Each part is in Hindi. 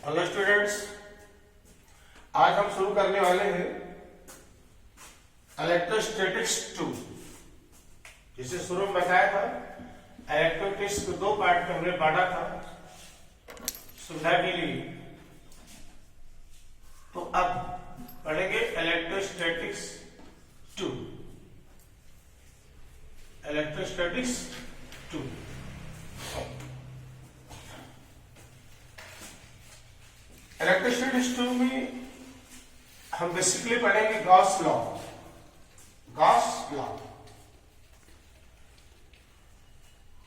हेलो स्टूडेंट्स, आज हम शुरू करने वाले हैं इलेक्ट्रोस्टैटिक्स 2। जिसे शुरू में बताया था, इलेक्ट्रोस्टैटिक्स को दो पार्ट में हमने बांटा था सुविधा के लिए। तो अब पढ़ेंगे इलेक्ट्रोस्टैटिक्स 2। इलेक्ट्रोस्टैटिक्स 2 इलेक्ट्रोस्टैटिक्स 2 में हम बेसिकली पढ़ेंगे गॉस लॉ।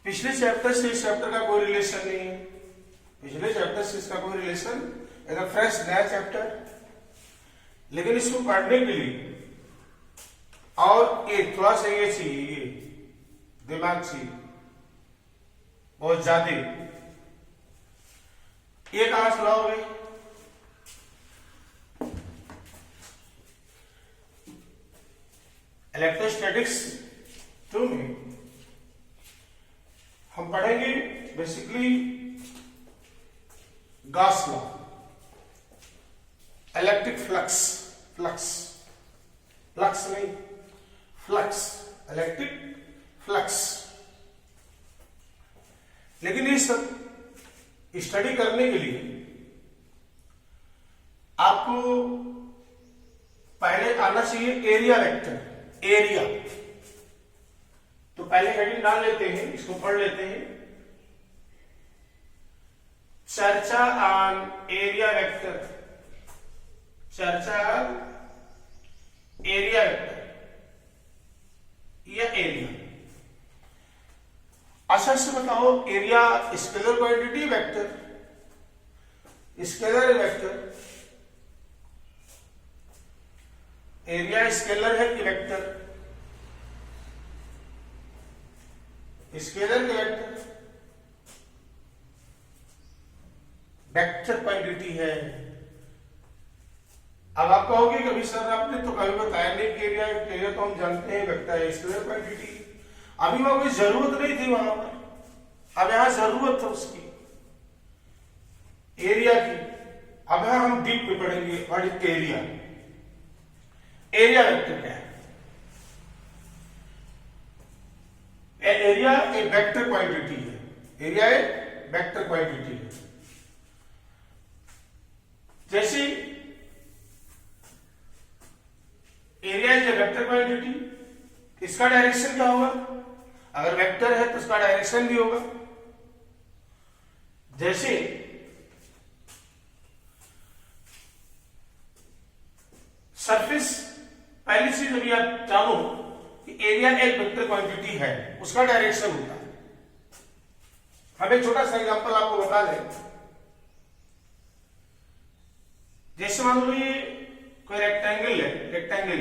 पिछले चैप्टर से इस चैप्टर का कोई रिलेशन नहीं है। पिछले चैप्टर से इसका कोई रिलेशन, एकदम फ्रेश नया चैप्टर। लेकिन इसको पढ़ने के लिए और एक थोड़ा सा ये चाहिए, दिमाग चाहिए बहुत ज्यादा। ये कहां से लाओगे? इलेक्ट्रोस्टैटिक्स 2 में हम पढ़ेंगे basically Gauss law, electric flux, electric flux. लेकिन ये सब स्टडी करने के लिए आपको पहले आना चाहिए एरिया वेक्टर। एरिया तो पहले हेडिंग डाल लेते हैं, इसको पढ़ लेते हैं। चर्चा ऑन एरिया वेक्टर, चर्चा ऑन एरिया वेक्टर या एरिया। अच्छा से बताओ, area scalar quantity vector? Scalar vector. Area scalar है कि वेक्टर? स्केलर के वेक्टर, वेक्टर क्वांटिटी है। अब आप कहोगे कभी सर आपने तो कभी बताया नहीं कि एरिया तो हम जानते हैं वेक्टर है, स्केलर क्वांटिटी। अभी वहां कोई जरूरत नहीं थी वहां पर, अब यहां जरूरत है उसकी, एरिया की। अब यहां हम डीप में पढ़ेंगे what is area. Area vector क्या है? एरिया एक वेक्टर क्वांटिटी है। एरिया एक वेक्टर क्वांटिटी है। जैसे area is a vector quantity, इसका डायरेक्शन क्या होगा? अगर वेक्टर है तो उसका डायरेक्शन भी होगा। जैसे सरफेस, पहली चीज अभी आप जानो कि एरिया एक वेक्टर क्वांटिटी है, उसका डायरेक्शन होता है। हम एक छोटा सा एग्जांपल आपको बता दें। जैसे मान लो ये कोई रेक्टेंगल है, रेक्टेंगल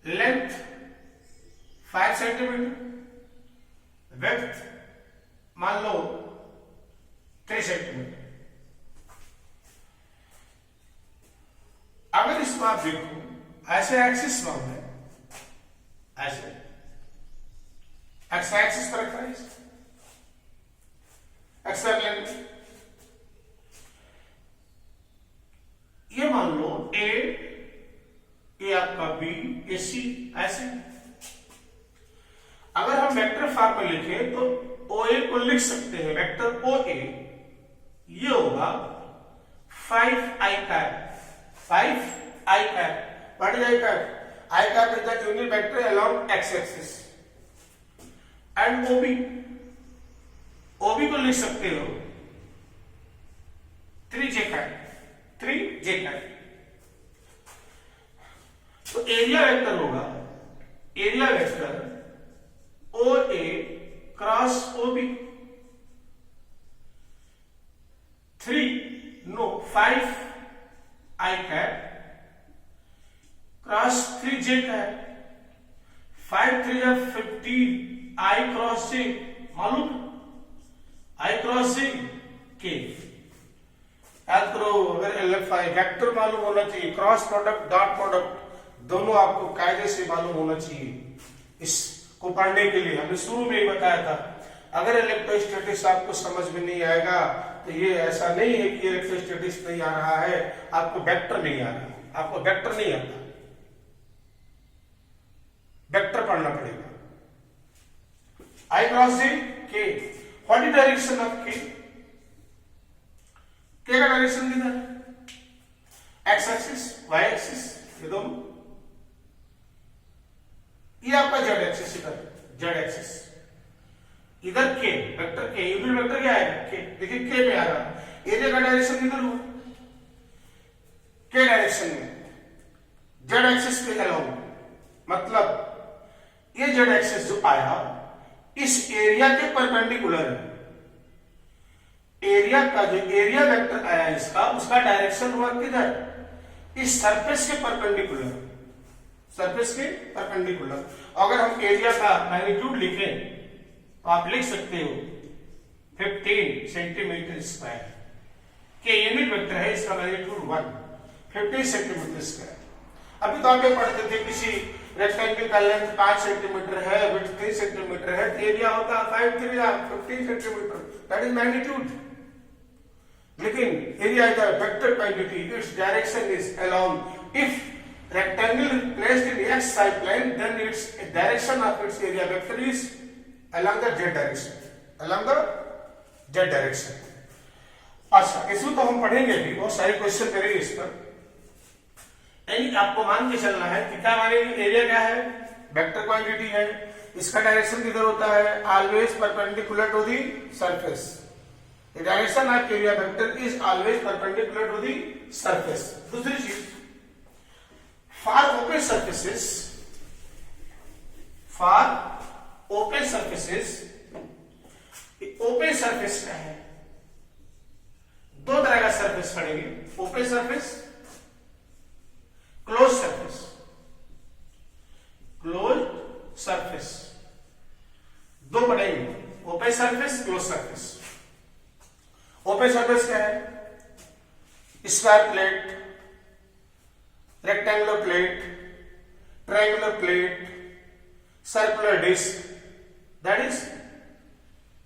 लेंथ 5 सेंटीमीटर, विड्थ मान लो 3 सेंटीमीटर। अगर इसमें आप देखो ऐसे एक्सिस में है, ऐसे एक्स एक्सिस पर रखा है, एक्स लेंथ। ये मान लो ए आपका बी, ए सी, ऐसे। अगर हम वेक्टर फॉर्म में लिखें तो ओ ए को लिख सकते हैं, वेक्टर ओ ए ये होगा 5i कैप, 5i कैप बढ़ जाएगा। I cap is the unit vector along x axis. And OB को लिख सकते हो 3j कैप, 3j कैप। तो एरिया वेक्टर होगा, area vector O A cross OB, 5i cap cross 3j cap. 5 3 जा 15, i क्रॉस j मालूम, i क्रॉस j के। याद करो, अगर LFI वेक्टर मालूम होना चाहिए, क्रॉस प्रोडक्ट डॉट प्रोडक्ट दोनों आपको कायदे से मालूम होना चाहिए। इसको पढ़ने के लिए हमने शुरू में ही बताया था, अगर इलेक्ट्रोस्टैटिक्स आपको समझ में नहीं आएगा तो ये ऐसा नहीं है कि इलेक्ट्रोस्टैटिक्स नहीं आ रहा है, आपको वेक्टर नहीं आ रहा, आपको वेक्टर नहीं आता, वेक्टर पढ़ना पड़ेगा। आई क्रॉस जे के, व्हाट इज डायरेक्शन ऑफ के का डायरेक्शन किधर, एक्स एक्सिस वाई एक्सिस, ये दोनों, ये आपका जेड एक्सिस, इधर जेड एक्सिस, इधर के वेक्टर के, यूनिट वेक्टर क्या आएगा के, देखिए के में आ रहा, एरिया का डायरेक्शन किधर हुआ, के डायरेक्शन में, जेड एक्सिस के अलोंग, मतलब ये जेड एक्सिस जो आया इस एरिया के परपेंडिकुलर है, एरिया का जो एरिया वेक्टर आया इसका, उसका डायरेक्शन हुआ किधर, इस सरफेस के परपेंडिकुलर, सरफेस के परपेंडिकुलर। अगर हम एरिया का मैग्नीट्यूड लिखें तो आप लिख सकते हो 15 सेंटीमीटर स्क्वायर, के यूनिट वेक्टर है, इसका मैग्नीट्यूड 1, 15 सेंटीमीटर स्क्वायर। अभी तो आप ये पढ़ते थे किसी रेक्टेंगल का लेंथ 5 सेंटीमीटर है, विड्थ 3 सेंटीमीटर है, एरिया होता 5 3 15 सेंटीमीटर, दैट इज मैग्नीट्यूड। लेकिन area is a vector quantity, it's direction is along, if rectangle is placed in x y plane, then its direction of its area vector is along the z direction, along the z direction। अच्छा, इसमें तो हम पढ़ेंगे भी, बहुत सारे क्वेश्चन करेंगे इस पर, यानी आपको मान के चलना है कि क्या मानेंगे, एरिया क्या है, वेक्टर क्वांटिटी है, इसका डायरेक्शन किधर होता है, always perpendicular to the surface, the direction of area vector is always perpendicular to the surface. दूसरी चीज, for open surfaces, for open surfaces, open surface क्या है, दो तरह का सरफेस पढ़ेंगे, open surface, close surface, close surface, दो पढ़ेंगे, open surface, close surface. Open surface क्या है, square plate, rectangular plate, triangular plate, circular disc, that is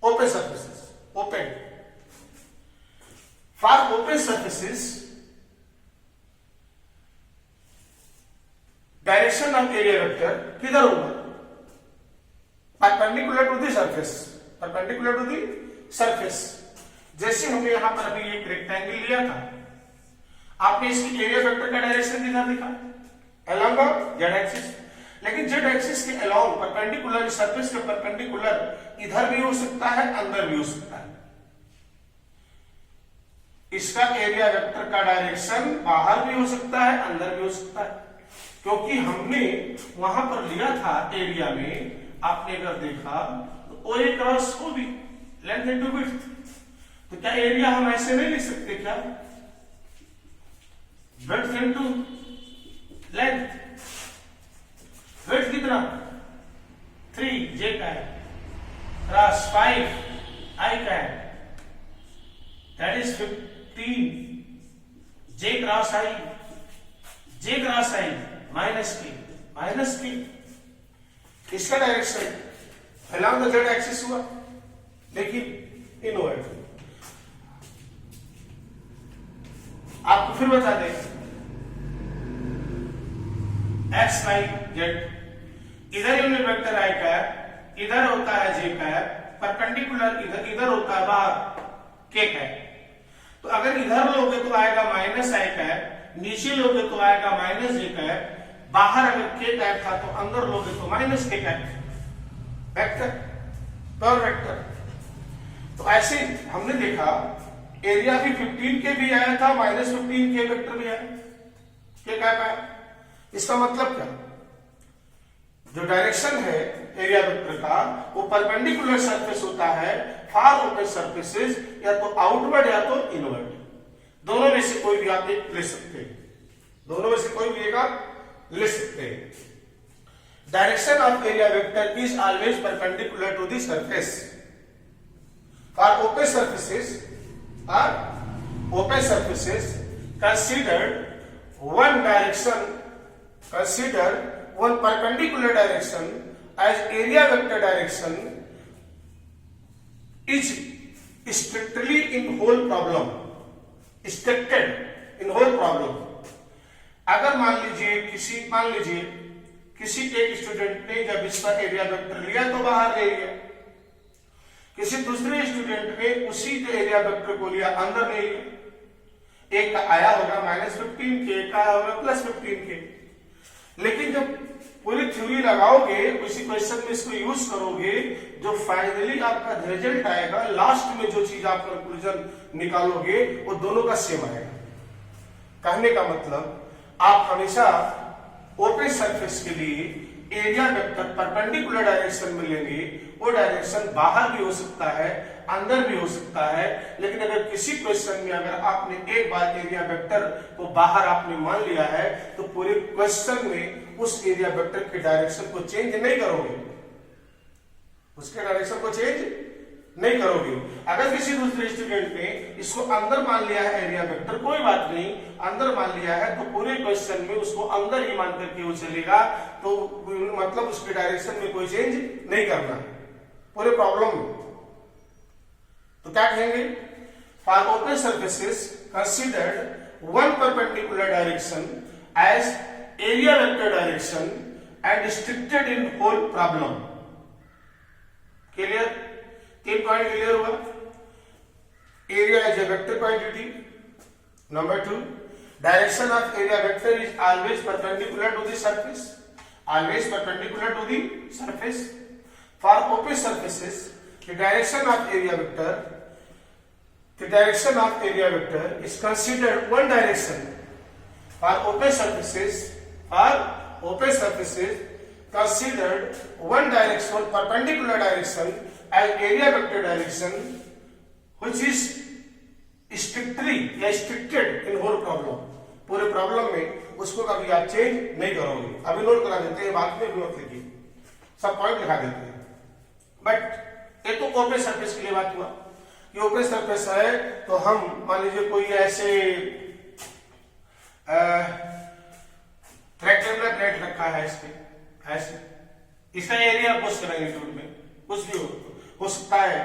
open surfaces, open। For open surfaces, direction of area vector किधर होगा, perpendicular to the surface, perpendicular to the surface। जैसे हमने यहां पर अभी एक रेक्टेंगल लिया था, आपने इसकी एरिया वेक्टर का डायरेक्शन किधर दिखा, अलोंग जेड एक्सिस, लेकिन जेड एक्सिस के अलोंग परपेंडिकुलर, सरफेस के परपेंडिकुलर इधर भी हो सकता है, अंदर भी हो सकता है, इसका एरिया वेक्टर का डायरेक्शन बाहर भी हो सकता है, अंदर भी हो सकता है, क्योंकि हमने वहां पर लिया था एरिया में, आपने अगर देखा तो O A cross O B, length into width, तो क्या एरिया हम ऐसे नहीं लिख सकते क्या, विड्थ इनटू लेंथ, विड्थ कितना 3 जे का है, क्रॉस 5 आई का है, that is 15 J cross I, J cross I minus के, इसका direction along the Z axis हुआ, लेकिन इनवर्ट। आपको फिर बता दें, एक्स वाई जेड, इधर यूनिट वेक्टर आई कैप, इधर होता है जे कैप, परपेंडिकुलर इधर होता है बाहर के कैप। तो अगर इधर लोगे तो आएगा माइनस आई कैप, नीचे लोगे तो आएगा माइनस जे कैप, बाहर अगर के कैप था तो अंदर लोगे तो माइनस के कैप, वेक्टर पर वेक्टर। तो ऐसे हमने देखा एरिया भी 15 के भी आया था, -15 के वेक्टर भी आया, के कैप आया। इसका मतलब क्या, जो डायरेक्शन है एरिया वेक्टर का वो परपेंडिकुलर सरफेस होता है, फार ओपन सरफेसेस, या तो आउटवर्ड या तो इनवर्ड, दोनों में से कोई भी आप एक ले सकते हैं, दोनों में से कोई भी एक आप ले सकते हैं। Direction of area vector is always perpendicular to the surface. For open surfaces considered one direction, consider one perpendicular direction as area vector direction is strictly in whole problem, restricted in whole problem. अगर मान लीजिए किसी एक स्टूडेंट ने जब इसका एरिया वेक्टर लिया तो बाहर ले लिया, किसी दूसरे स्टूडेंट ने उसी जो एरिया वेक्टर को लिया अंदर ले लिया। एक का आया होगा -15 के, एक का आया होगा +15 के। लेकिन जब पूरी थ्योरी लगाओगे, उसी क्वेश्चन में इसको यूज करोगे, जो फाइनली आपका रिजल्ट आएगा, लास्ट में जो चीज आप कंक्लूजन निकालोगे वो दोनों का सेम आएगा। कहने का मतलब आप हमेशा ओपन सरफेस के लिए एरिया वेक्टर परपेंडिकुलर डायरेक्शन में लेंगे। वो डायरेक्शन बाहर भी हो सकता है, अंदर भी हो सकता है। लेकिन अगर किसी क्वेश्चन में अगर आपने एक बार एरिया वेक्टर को बाहर आपने मान लिया है तो पूरे क्वेश्चन में उस एरिया वेक्टर के डायरेक्शन को चेंज नहीं करोगे, उसके डायरेक्शन को चेंज नहीं करोगे। अगर किसी दूसरे स्टूडेंट ने इसको अंदर मान लिया है एरिया वेक्टर, कोई बात नहीं, अंदर मान लिया है तो पूरे क्वेश्चन में उसको अंदर ही मान करके वो चलेगा, तो मतलब उसके डायरेक्शन में कोई चेंज नहीं करना पूरे प्रॉब्लम में। तो क्या कहेंगे? For open surfaces considered one perpendicular direction as area vector direction and restricted in whole problem. Clear? 3 point clear हुआ। Area is a vector quantity. Number 2, direction of area vector is always perpendicular to the surface. Always perpendicular to the surface. For open surfaces, the direction of area vector is considered one direction. For open surfaces, considered one direction, perpendicular direction as area vector direction, which is strictly या restricted in whole problem. पूरे प्रॉब्लम में उसको कभी आप चेंज नहीं करोगे। अभी नोट करा देते हैं, बाद में भी नोट लिखिए, सब पॉइंट लिखा देते हैं। बट ये तो ओपन सरफेस के लिए बात हुआ कि ओपन सरफेस है तो हम मान लीजिए कोई ऐसे रेक्टेंगुलर प्लेट रखा है, इस पे ऐसे, इसका एरिया पुश करेंगे टूल में, कुछ भी हो सकता है।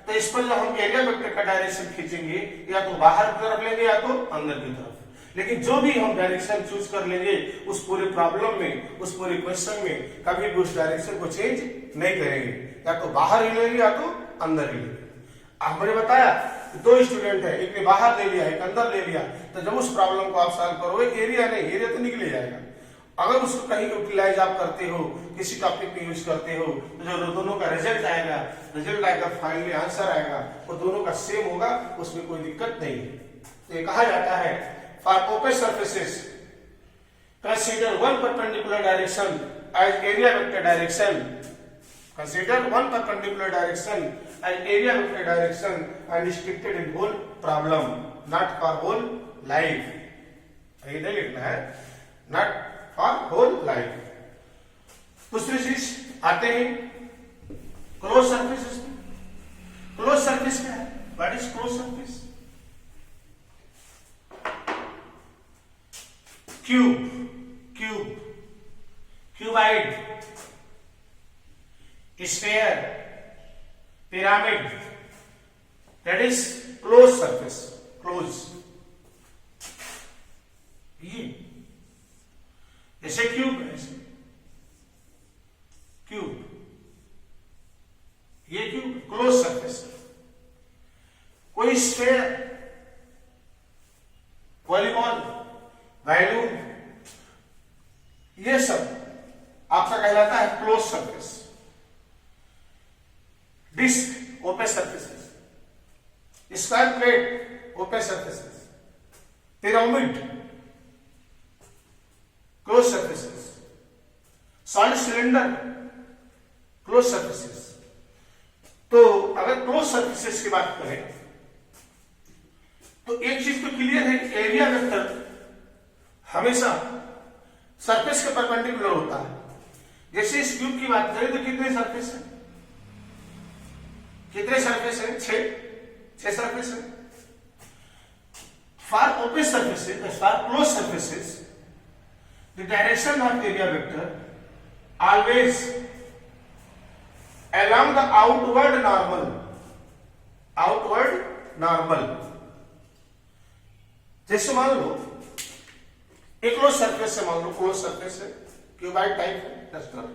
तो इस पर जब हम एरिया वेक्टर का डायरेक्शन खींचेंगे, या तो बाहर की तरफ लेंगे या तो अंदर की तरफ, लेकिन जो भी हम डायरेक्शन चूज कर लेंगे उस पूरे प्रॉब्लम में, उस पूरे क्वेश्चन में कभी भी उस डायरेक्शन को चेंज नहीं करेंगे, या तो बाहर ही लेंगे या तो अंदर ही लेंगे। हमने बताया दो स्टूडेंट है, एक ने बाहर ले लिया, एक अंदर ले लिया, तो जब उस प्रॉब्लम को आप सॉल्व करोगे, एरिया नहीं, एरिया तो निकल जाएगा। अगर उसको कहीं यूटिलाइज आप करते हो, किसी टॉपिक में यूज करते हो, तो जो दोनों का रिजल्ट आएगा, फाइनली आंसर आएगा, वो दोनों का सेम होगा, उसमें कोई दिक्कत नहीं है। तो ये कहा जाता है for open surfaces consider one perpendicular direction as area vector direction, consider one perpendicular direction as area vector direction and restricted in whole problem, not for whole life. ये नहीं लिखना है, नॉट फॉर होल लाइफ। दूसरी चीज आते हैं क्लोज सरफेस। क्लोज सरफेस क्या है? What is close surface? Cuboid, sphere, pyramid, that is close surface. Close, ये जैसे क्यूब है, क्यूब, ये क्यूब क्लोज सरफेस। कोई स्फीयर, वॉलीबॉल, बैलून, ये सब आपका कहलाता है close surface. Disc open surfaces, square plate open surfaces, pyramid close surfaces, solid cylinder close surfaces. तो अगर क्लोज सरफेसेस की बात करें तो एक चीज तो क्लियर है कि एरिया वेक्टर हमेशा सरफेस के परपेंडिकुलर होता है। जैसे इस क्यूब की बात करें तो कितने सरफेस है? कितने सरफेस है? 6 सरफेस है। For open surfaces, for close surfaces, the direction of area vector always along the outward normal, outward normal. जैसे मान लो एक क्लोज सरफेस है, मान लो क्लोज सरफेस है, क्यूबाइड टाइप है, डस्टर।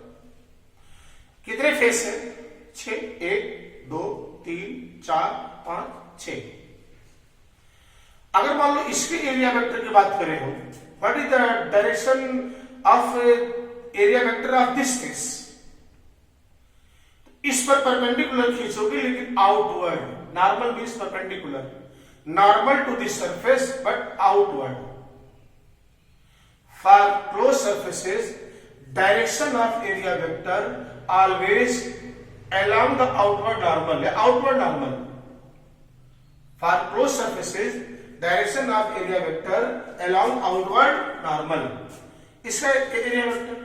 कितने फेस है? 6, 1 2 3 4 5 6। अगर मान लो इसके एरिया वेक्टर की बात करें हम, what is the direction of area vector of this face? इस पर परपेंडिकुलर खींचोगे लेकिन outward. Normal means perpendicular, normal to this surface but outward. For closed surfaces, direction of area vector always along the outward normal. Outward normal. For closed surfaces, direction of area vector along outward normal. इसका एरिया वेक्टर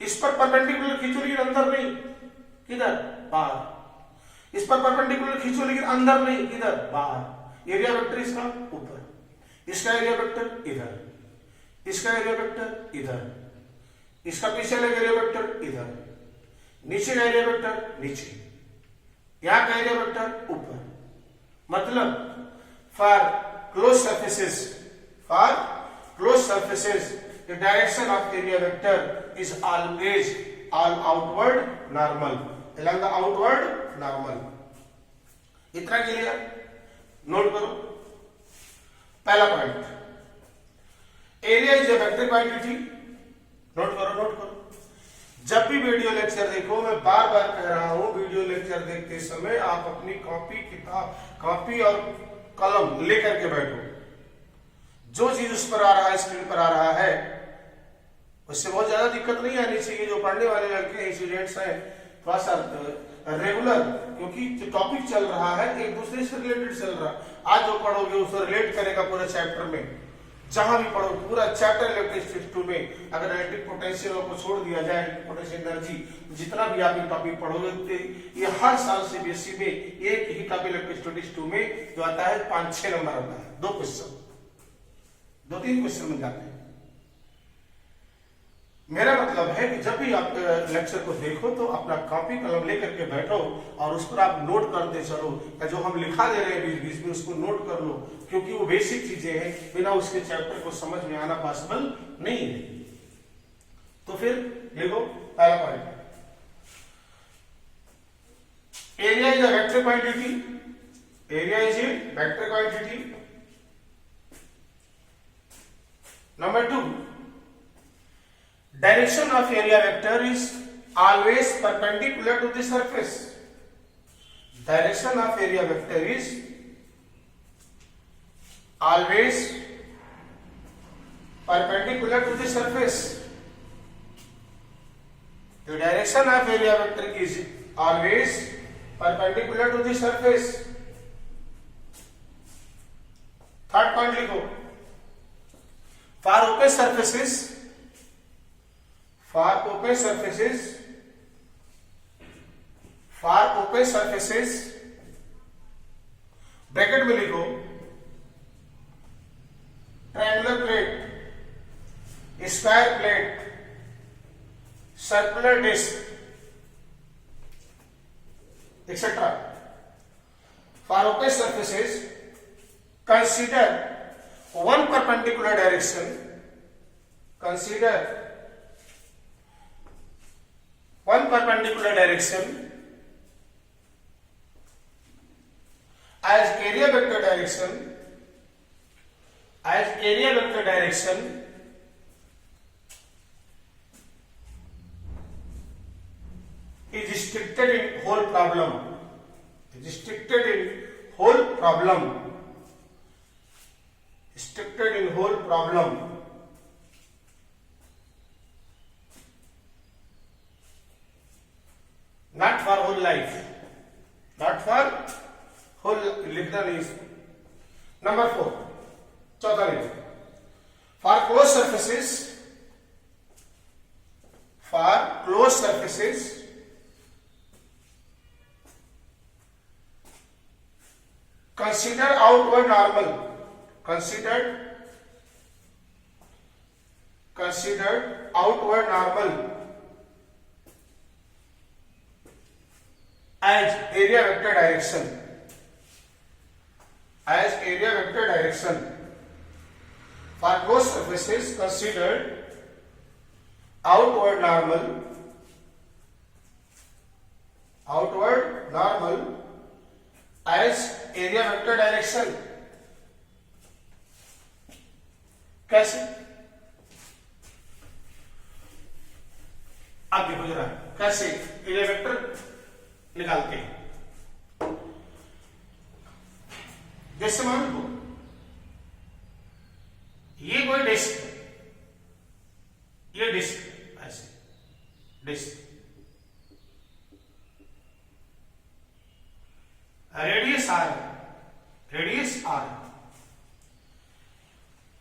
इस पर परपेंडिकुलर खींचो लेकिन अंदर नहीं, किधर? बाहर। इस पर परपेंडिकुलर खींचो लेकिन अंदर नहीं, किधर? बाहर। एरिया वेक्टर इसका ऊपर, इसका एरिया वेक्टर इधर, इसका एरिया वेक्टर इधर, इसका पीछे लगा एरिया वेक्टर इधर, नीचे का एरिया वेक्टर नीचे, यहां का एरिया वेक्टर ऊपर। मतलब for close surfaces the direction of area vector is always all outward normal, along the outward normal. इतना क्लियर? नोट करो पहला point, area is a vector quantity. Note करो। जब भी वीडियो लेक्चर देखो, मैं बार बार कह रहा हूं, वीडियो लेक्चर देखते समय आप अपनी कॉपी और कलम लेकर के बैठो। जो चीज उस पर आ रहा है, स्क्रीन पर आ रहा है, उससे बहुत ज्यादा दिक्कत नहीं आनी चाहिए। जो पढ़ने वाले लड़के हैं, स्टूडेंट्स हैं, थोड़ा सा रेगुलर, क्योंकि जो टॉपिक चल रहा है एक दूसरे से रिलेटेड चल रहा है। आज जो पढ़ोगे उसको रिलेट करेगा पूरे चैप्टर में। जहां भी पढ़ो पूरा चैप्टर इलेक्ट्रिक टू में अगर इलेक्ट्रिक पोटेंशियल को छोड़ दिया जाए, पोटेंशियल एनर्जी, जितना भी आप टॉपिक पढ़ोगे ये हर साल से बीएससी में एक ही टॉपिक इलेक्ट्रिक टू में जो आता है 5-6 नंबर आता है। 2-3 क्वेश्चन मिल जाते हैं। मेरा मतलब है कि जब भी आप लेक्चर को देखो तो अपना कॉपी कलम लेकर के बैठो और उस पर आप नोट करते चलो। जो हम लिखा दे रहे हैं बीच में उसको नोट कर लो, क्योंकि वो बेसिक चीजें हैं, बिना उसके चैप्टर को समझ में आना पॉसिबल नहीं है। तो फिर देखो पहला point, area is a vector quantity. Area is a vector quantity. Number 2, direction of area vector is always perpendicular to the surface. Direction of area vector is always perpendicular to the surface. The direction of area vector is always perpendicular to the surface. Third point लिखो, for open surfaces ब्रैकेट में लिखो triangular plate, square plate, circular disc etcetera. For open surfaces consider one perpendicular direction, consider one perpendicular direction as area vector direction, is restricted in whole problem, not for whole life, लिखना नहीं इसको। नंबर 4, चौथा लिखो, for closed surfaces consider outward normal, considered outward normal as area vector direction, as area vector direction for closed surfaces considered outward normal as area vector direction. कैसे? अब देखो जरा कैसे एरिया वेक्टर निकालते हैं। जैसे मान लो ये कोई डिस्क है, ये डिस्क ऐसे disc, radius R, radius R,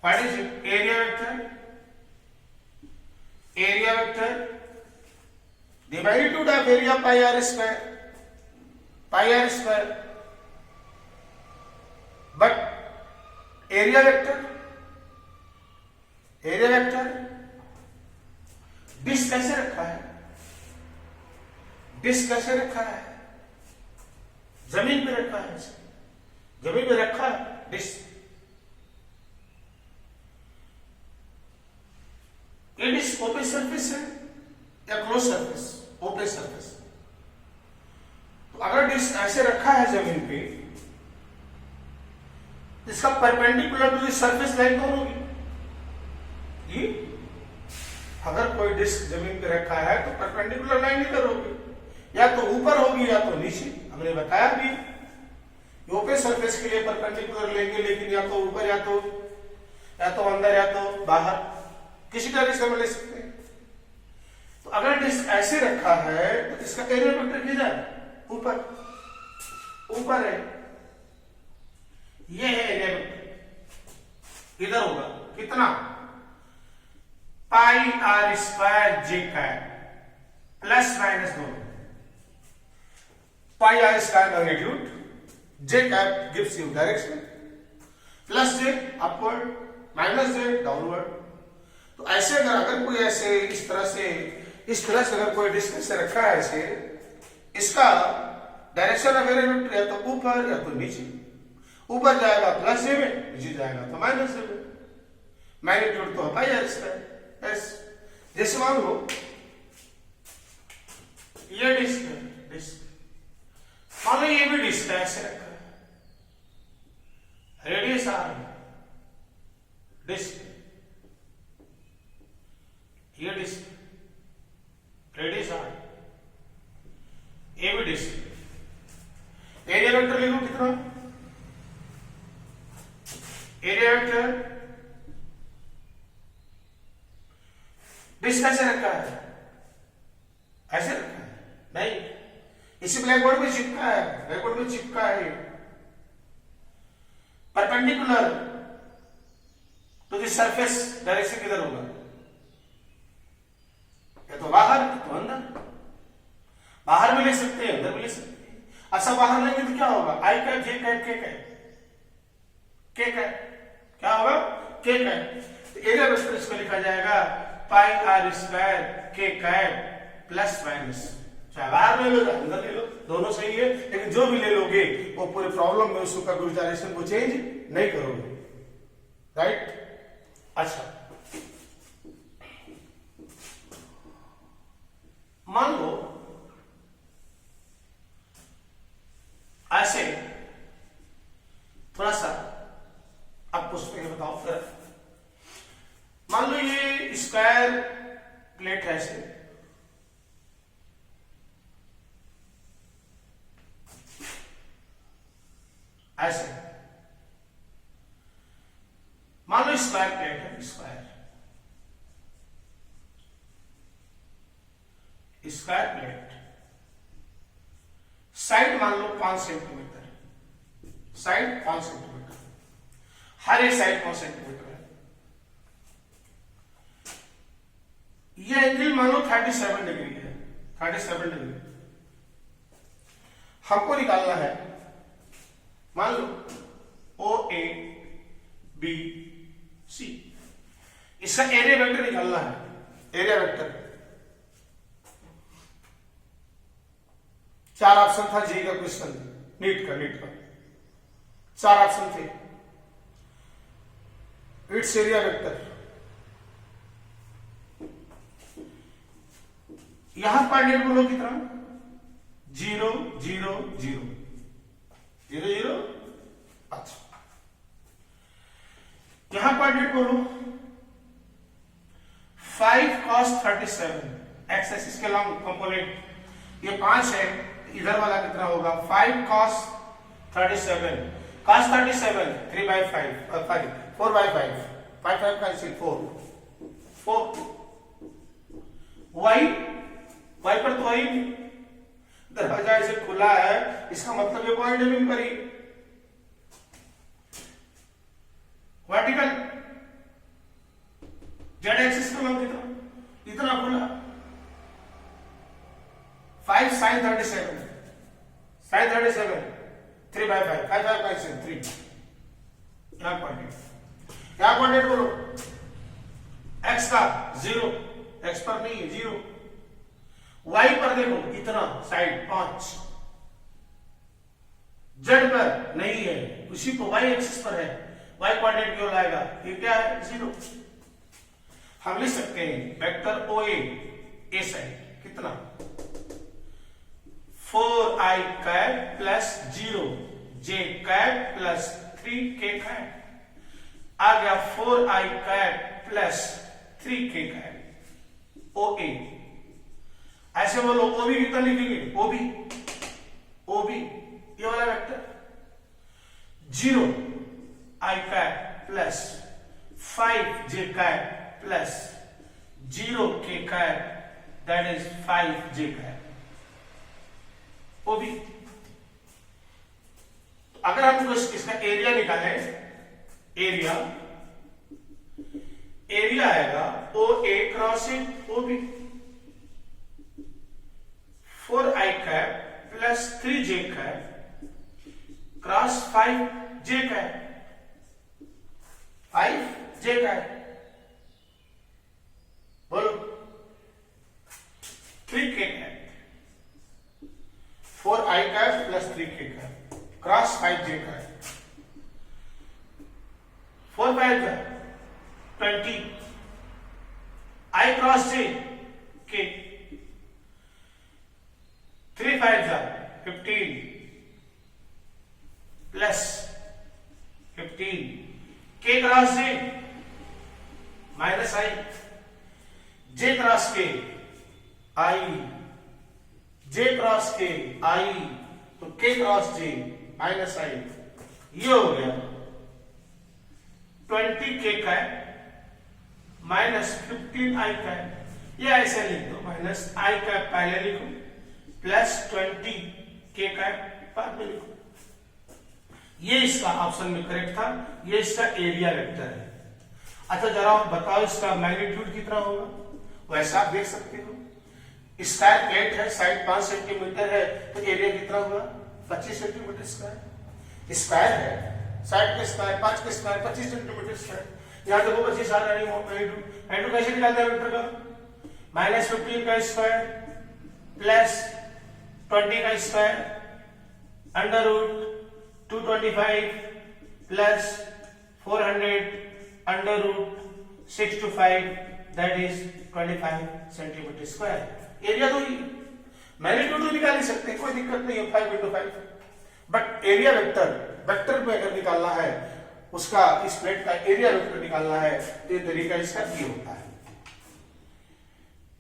what is it? Area vector, area vector the magnitude of area pi r square, but area vector disc कैसे रखा है? डिस्क कैसे रखा है? जमीन पे रखा है, जमीन पे रखा है डिस्क। ये डिस्क ओपन सरफेस है या क्लोज सरफेस? Open surface. तो अगर डिस्क ऐसे रखा है जमीन पे, इसका perpendicular to the surface line कौन होगी? ये अगर कोई डिस्क जमीन पे रखा है तो परपेंडिकुलर लाइन इधर होगी, या तो ऊपर होगी या तो नीचे। हमने बताया भी ओपन सरफेस के लिए परपेंडिकुलर लेंगे, लेकिन या तो ऊपर या तो अंदर या तो बाहर, किसी डायरेक्शन में ले सकते हैं। तो अगर डिस्क ऐसे रखा है तो इसका एरिया वेक्टर किधर? ऊपर, ऊपर है। ये है एरिया वेक्टर, इधर होगा कितना? Pi r square j cap plus minus दोनों। Pi r square magnitude, j cap gives you direction, plus j upward, minus j downward. तो ऐसे अगर कोई ऐसे इस तरह से अगर कोई डिस्क ऐसे रखा है ऐसे, इसका डायरेक्शन ऑफ एरिया वेक्टर या तो ऊपर या तो नीचे। ऊपर जाएगा प्लस जे में, नीचे जाएगा तो माइनस जे में। मैग्नीट्यूड तो पाई आर स्क्वायर एस। जैसे मान लो ये डिस्क है, डिस्क मान लो ये भी डिस्क है, ऐसे रखा है, रेडियस आर डिस्क, ये डिस्क रेडियस आर, ये भी डिस्क। एरिया वेक्टर लिखो कितना? एरिया वेक्टर डिस्क कैसे रखा है? ऐसे रखा है? नहीं, इसी ब्लैकबोर्ड में चिपका है, ब्लैकबोर्ड में चिपका है। Perpendicular to the surface direction किधर होगा? या तो बाहर या तो अंदर। बाहर भी ले सकते हैं, अंदर भी ले सकते हैं। अच्छा, बाहर लेंगे तो क्या होगा? आई कैप, जे कैप, के कैप, के कैप, क्या होगा? के कैप। तो एरिया वेक्टर इसको लिखा जाएगा पाई आर स्क्वायर के कैप प्लस माइनस। चाहे बाहर ले लो या अंदर ले लो, दोनों सही है, लेकिन जो भी ले लोगे वो पूरे प्रॉब्लम में उसका कुछ डायरेक्शन को चेंज नहीं करोगे, राइट? अच्छा, मान लो ऐसे थोड़ा सा अब उसमें बताओ फिर। मान लो ये स्क्वायर प्लेट है ऐसे, ऐसे मान लो स्क्वायर प्लेट है, स्क्वायर प्लेट, साइड मान लो 5 सेंटीमीटर, साइड 5 सेंटीमीटर, हर एक साइड 5 सेंटीमीटर है। ये एंगल मान लो 37 डिग्री है, 37 डिग्री हमको निकालना है। मान लो ओ ए बी सी, इसका एरिया वेक्टर निकालना है, एरिया वेक्टर। 4 ऑप्शन था जी का क्वेश्चन, नीट का 4 ऑप्शन थे। इट्स एरिया वेक्टर, यहां कोऑर्डिनेट बोलो कितना, 0 0 0 0 0। अच्छा, यहां कोऑर्डिनेट बोलो 5 cos 37, एक्स एक्सिस के लॉन्ग कंपोनेंट ये 5 है, इधर वाला कितना होगा 5 cos 37, cos 37 3/5 5 4/5 5 5 कैंसिल 4 y पर तो वही दरवाजा ऐसे खुला है, इसका मतलब ये पॉइंट है पर ही वर्टिकल जेड एक्सिस का लंब कितना, इतना खुला 5 sin 37 3/5 5 5 कैंसिल 3। यहां कोऑर्डिनेट बोलो x का 0, x पर नहीं है 0, y पर देखो इतना साइड 5, z पर नहीं है, उसी को y एक्सिस पर है, y कोऑर्डिनेट क्यों लाएगा, ये क्या है 0। हम लिख सकते हैं वेक्टर OA ए साइड कितना 4i cap plus 0j cap plus 3k cap आ गया 4i cap plus 3k cap OA। ऐसे बोलो OB कितना लिखेंगे, OB ये वाला vector 0i cap plus 5j cap plus 0k cap that is 5j cap OB। अगर हम इसका एरिया निकालें, एरिया आएगा OA crossing OB 4i cap plus 3j cap cross 5j cap 5j cap बोलो 3k cap 4i cap plus 3k cap cross 5j cap 4 5 20 I cross j k 3 5 15 plus 15 k cross j minus I j cross k I j cross k I तो k cross j minus I ये हो गया 20k का माइनस 15i का, ये ऐसे लिख दो माइनस i का पहले लिखो प्लस 20k का बाद में लिखो। ये इसका ऑप्शन में करेक्ट था, ये इसका एरिया वेक्टर है। अच्छा जरा बताओ इसका मैग्नीट्यूड कितना होगा, वैसा आप देख सकते हो। स्क्वायर प्लेट है, साइड 5 सेंटीमीटर है तो एरिया कितना होगा 25 सेंटीमीटर स्क्वायर। स्क्वायर है, साइड के स्क्वायर 5 के स्क्वायर 25 सेंटीमीटर स्क्वायर। यहाँ देखो 25 आ रही है, कैसे निकालते हैं वेक्टर का, माइनस 15 का स्क्वायर प्लस 20 का square under root 225 plus 400 under root 6 to 5 that is 25 centimetre square. Area तो मैग्नीट्यूड तो निकाल ही सकते हैं, कोई दिक्कत नहीं है 5 into 5, बट एरिया वेक्टर में अगर निकालना है उसका, इस प्लेट का एरिया वेक्टर निकालना है तो ये तरीका इसका ये होता है।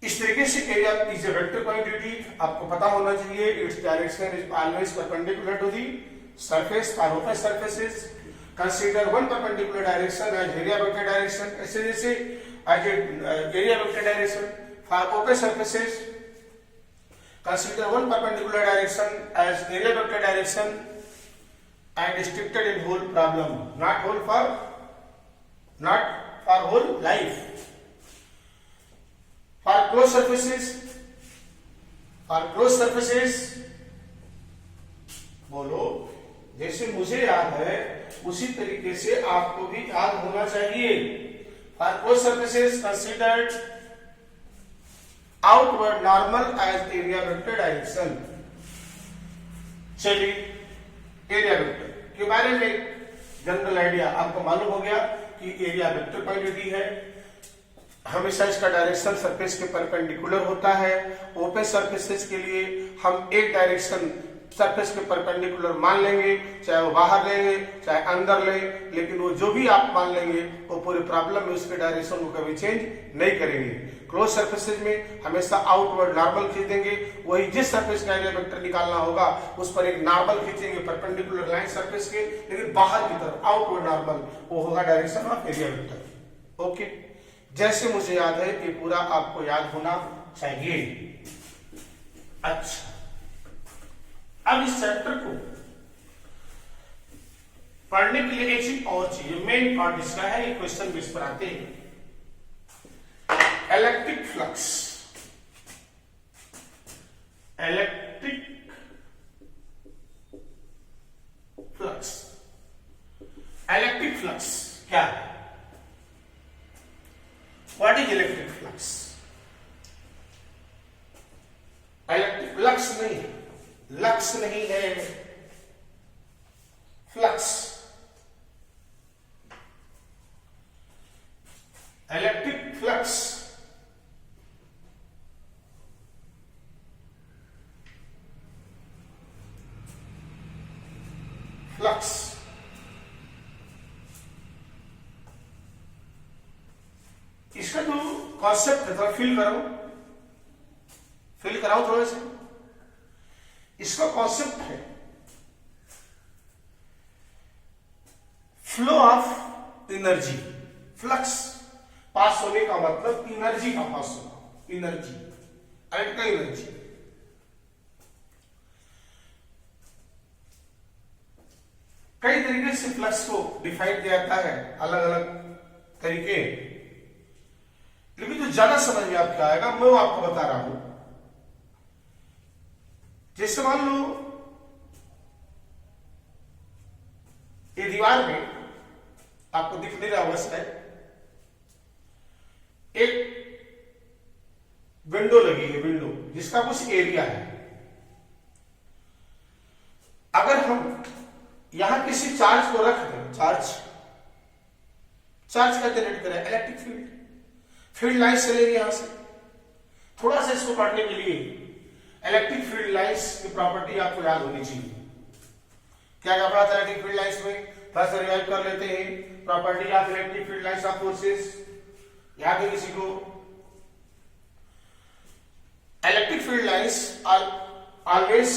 इस तरीके से area is a vector quantity आपको पता होना चाहिए। Its direction is always perpendicular to the surface for open surfaces. Consider one perpendicular direction as area vector direction, ऐसे जैसे as area vector direction for open surfaces. Consider one perpendicular direction as area vector direction and restricted in whole problem, not for whole life. For closed surfaces, बोलो जैसे मुझे याद है उसी तरीके से आपको भी याद होना चाहिए। For closed surfaces considered outward normal as area vector direction। चलिए एरिया वेक्टर के बारे में जनरल आइडिया आपको मालूम हो गया कि एरिया वेक्टर क्वांटिटी है, हमेशा इसका डायरेक्शन सरफेस के परपेंडिकुलर होता है। ओपन सरफेसेस के लिए हम एक डायरेक्शन सरफेस के परपेंडिकुलर मान लेंगे, चाहे वो बाहर लेंगे चाहे अंदर ले, लेकिन वो जो भी आप मान लेंगे वो पूरे प्रॉब्लम में उसके डायरेक्शन को कभी चेंज नहीं करेंगे। क्लोज सरफेसेज में हमेशा आउटवर्ड नॉर्मल खींचेंगे, वही जिस सरफेस का एरिया वेक्टर निकालना होगा उस पर एक नॉर्मल खींचेंगे परपेंडिकुलर लाइन सरफेस के, लेकिन बाहर की तरफ आउटवर्ड नॉर्मल वो होगा direction of area vector. Okay, जैसे मुझे याद है ये पूरा आपको याद होना चाहिए। अच्छा, अब इस चैप्टर को पढ़ने के लिए एक चीज और चाहिए, मेन पार्ट इसका है, ये क्वेश्चन भी इस पर आते हैं। Electric flux, electric flux, electric flux क्या है? What is electric flux? Electric flux नहीं है, लक्स नहीं है, फ्लक्स। इलेक्ट्रिक फ्लक्स फ्लक्स इसका जो कॉन्सेप्ट है थोड़ा फील कराओ थोड़ा से। इसका कॉन्सेप्ट है flow of energy. Flux pass होने का मतलब एनर्जी का पास होना, एनर्जी, इलेक्ट्रिकल एनर्जी। कई तरीके से फ्लक्स को डिफाइन किया जाता है, अलग अलग तरीके, लेकिन जो ज्यादा समझ में आपको आएगा मैं वो आपको बता रहा हूं। जैसे मान लो ये दीवार में आपको दिख नहीं रहा होगा शायद, एक विंडो लगी है, विंडो जिसका कुछ एरिया है। अगर हम यहां किसी चार्ज को रख दें, चार्ज का जनरेट करें, इलेक्ट्रिक फील्ड लाइन्स चलेगी यहां से। थोड़ा सा इसको पढ़ने के लिए इलेक्ट्रिक फील्ड लाइन्स की प्रॉपर्टी आपको याद होनी चाहिए। क्या क्या पढ़ा था इलेक्ट्रिक फील्ड लाइन्स में? थोड़ा सा रिवाइव कर लेते हैं। Property of electric field lines of forces याद है किसी को? Electric field lines are always